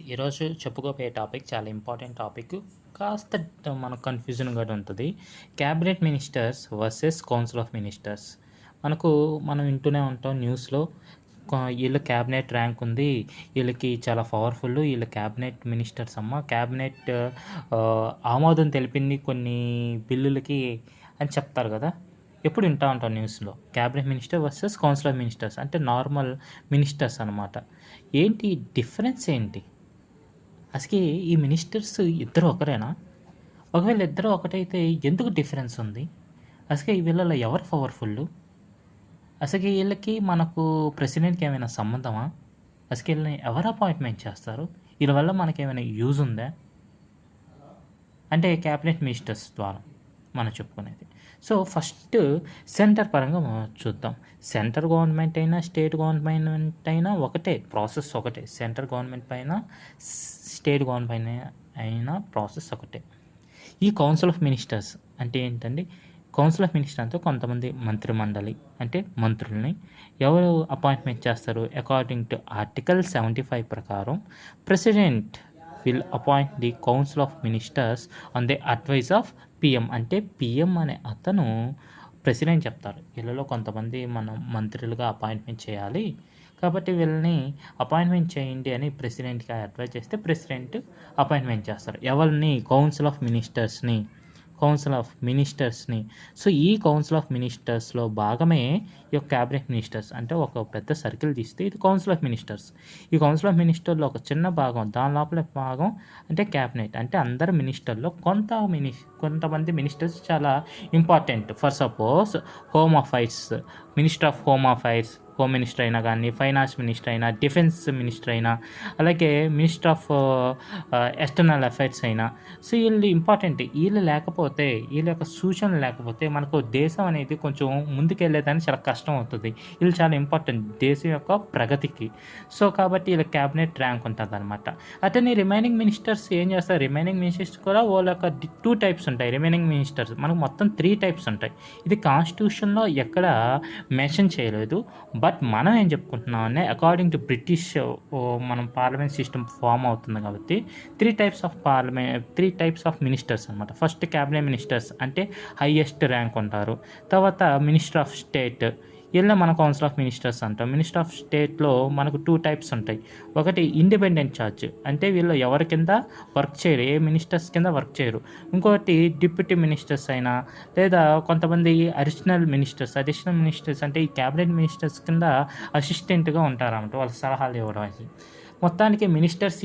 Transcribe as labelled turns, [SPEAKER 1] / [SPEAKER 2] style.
[SPEAKER 1] ఈరోజు చెప్పుకోబోయే టాపిక్ చాలా ఇంపార్టెంట్ టాపిక్. కాస్త మనకు కన్‌ఫ్యూజన్‌గా ఉంటది. Cabinet ministers versus council of ministers. మనం వింటూనే ఉంటాం న్యూస్‌లో ఈళ్ళ క్యాబినెట్ ర్యాంక్ ఉంది. ఈళ్ళకి చాలా పవర్‌ఫుల్. ఈళ్ళ క్యాబినెట్ మినిస్టర్స్ అమ్మ. క్యాబినెట్ ఆమోదం తెలిపింది కొన్ని బిల్లులకి అని చెప్తారు గదా! ఎప్పుడు వింటా ఉంటాం న్యూస్‌లో. Cabinet minister versus council of ministers అంటే నార్మల్ మినిస్టర్స్ అనమాట. ఏంటి డిఫరెన్స్ ఏంటి? అసలకి ఈ మినిస్టర్స్ ఇద్దరు ఒకరేనా? ఒకవేళ ఇద్దరు ఒకటైతే ఎందుకు డిఫరెన్స్ ఉంది? అసలకి వీళ్ళలో ఎవరు పవర్‌ఫుల్లు? అసలకి ఈళ్ళకి మనకు ప్రెసిడెంట్‌కి ఏమైనా సంబంధమా? అసలు ఈళ్ళని ఎవరు అపాయింట్‌మెంట్ చేస్తారు? ఈళ్ళ వల్ల మనకేమైనా యూజ్ ఉందా? అంటే క్యాబినెట్ మినిస్టర్స్ ద్వారా మనం చెప్పుకునేది. సో, ఫస్ట్ సెంటర్ పరంగా చూద్దాం. సెంటర్ గవర్నమెంట్ అయినా, స్టేట్ గవర్నమెంట్ అయినా ఒకటే. ప్రాసెస్ ఒకటే. సెంటర్ గవర్నమెంట్ పైన, స్టేట్ గవర్నమెంట్ అయినా ప్రాసెస్ ఒకటే. ఈ కౌన్సిల్ ఆఫ్ మినిస్టర్స్ అంటే ఏంటండి? కౌన్సిల్ ఆఫ్ మినిస్టర్ అంటే కొంతమంది మంత్రిమండలి అంటే మంత్రుల్ని ఎవరు అపాయింట్మెంట్ చేస్తారు? అకార్డింగ్ టు ఆర్టికల్ 75 ప్రకారం president will appoint the council of ministers on the advice of PM. అంటే పీఎం అనే అతను ప్రెసిడెంట్ చెప్తారు. వీళ్ళలో కొంతమంది మనం మంత్రులుగా అపాయింట్మెంట్ చేయాలి. కాబట్టి వీళ్ళని అపాయింట్మెంట్ చేయండి అని ప్రెసిడెంట్‌కి అడ్వైజ్ చేస్తే ప్రెసిడెంట్ అపాయింట్మెంట్ చేస్తారు. ఎవరిని? కౌన్సిల్ ఆఫ్ మినిస్టర్స్‌ని. సో, ఈ కౌన్సిల్ ఆఫ్ మినిస్టర్స్‌లో భాగమే ఈ యొక్క క్యాబినెట్ మినిస్టర్స్. అంటే ఒక పెద్ద సర్కిల్ తీస్తే ఇది కౌన్సిల్ ఆఫ్ మినిస్టర్స్. ఈ కౌన్సిల్ ఆఫ్ మినిస్టర్‌లో ఒక చిన్న భాగం, దాని లోపల భాగం అంటే క్యాబినెట్. అంటే అందరు మినిస్టర్‌లో కొంతమంది మినిస్టర్స్ చాలా important. For suppose home affairs, minister of home affairs, home minister అయినా కానీ, ఫైనాన్స్ మినిస్టర్ అయినా, డిఫెన్స్ మినిస్టర్ అయినా, అలాగే మినిస్టర్ ఆఫ్ ఎక్స్టర్నల్ అఫైర్స్ అయినా. సో, వీళ్ళు ఇంపార్టెంట్. వీళ్ళ యొక్క సూచనలు లేకపోతే మనకు దేశం అనేది కొంచెం ముందుకెళ్ళేదానికి చాలా కష్టం అవుతుంది. వీళ్ళు చాలా ఇంపార్టెంట్ దేశం యొక్క ప్రగతికి. సో, కాబట్టి వీళ్ళ క్యాబినెట్ ర్యాంక్ ఉంటుందన్నమాట. అతని రిమైనింగ్ మినిస్టర్స్ ఏం చేస్తారు? రిమైనింగ్ మినిస్టర్స్ కూడా వాళ్ళ యొక్క 2 టైప్స్ ఉంటాయి. రిమైనింగ్ మినిస్టర్స్ మనకు మొత్తం 3 టైప్స్ ఉంటాయి. ఇది కాన్స్టిట్యూషన్‌లో ఎక్కడ మెన్షన్ చేయలేదు. బట్ మనం ఏం చెప్పుకుంటున్నామంటే అకార్డింగ్ టు బ్రిటిష్ మనం పార్లమెంట్ సిస్టమ్ ఫామ్ అవుతుంది కాబట్టి 3 టైప్స్ ఆఫ్ మినిస్టర్స్ అనమాట. ఫస్ట్ క్యాబినెట్ మినిస్టర్స్ అంటే హైయెస్ట్ ర్యాంక్ ఉంటారు. తర్వాత మినిస్టర్ ఆఫ్ స్టేట్, వీళ్ళని మన కౌన్సిల్ ఆఫ్ మినిస్టర్స్ అంటాం. మినిస్టర్ ఆఫ్ స్టేట్‌లో మనకు 2 టైప్స్ ఉంటాయి. ఒకటి ఇండిపెండెంట్ ఛార్జ్ అంటే వీళ్ళు ఎవరి కింద వర్క్ చేయరు, ఏ మినిస్టర్స్ కింద వర్క్ చేయరు. ఇంకోటి డిప్యూటీ మినిస్టర్స్ అయినా లేదా కొంతమంది అడిషనల్ మినిస్టర్స్ అంటే ఈ క్యాబినెట్ మినిస్టర్స్ కింద అసిస్టెంట్‌గా ఉంటారన్నమాట. వాళ్ళ సలహాలు ఇవ్వడానికి. మొత్తానికి మినిస్టర్స్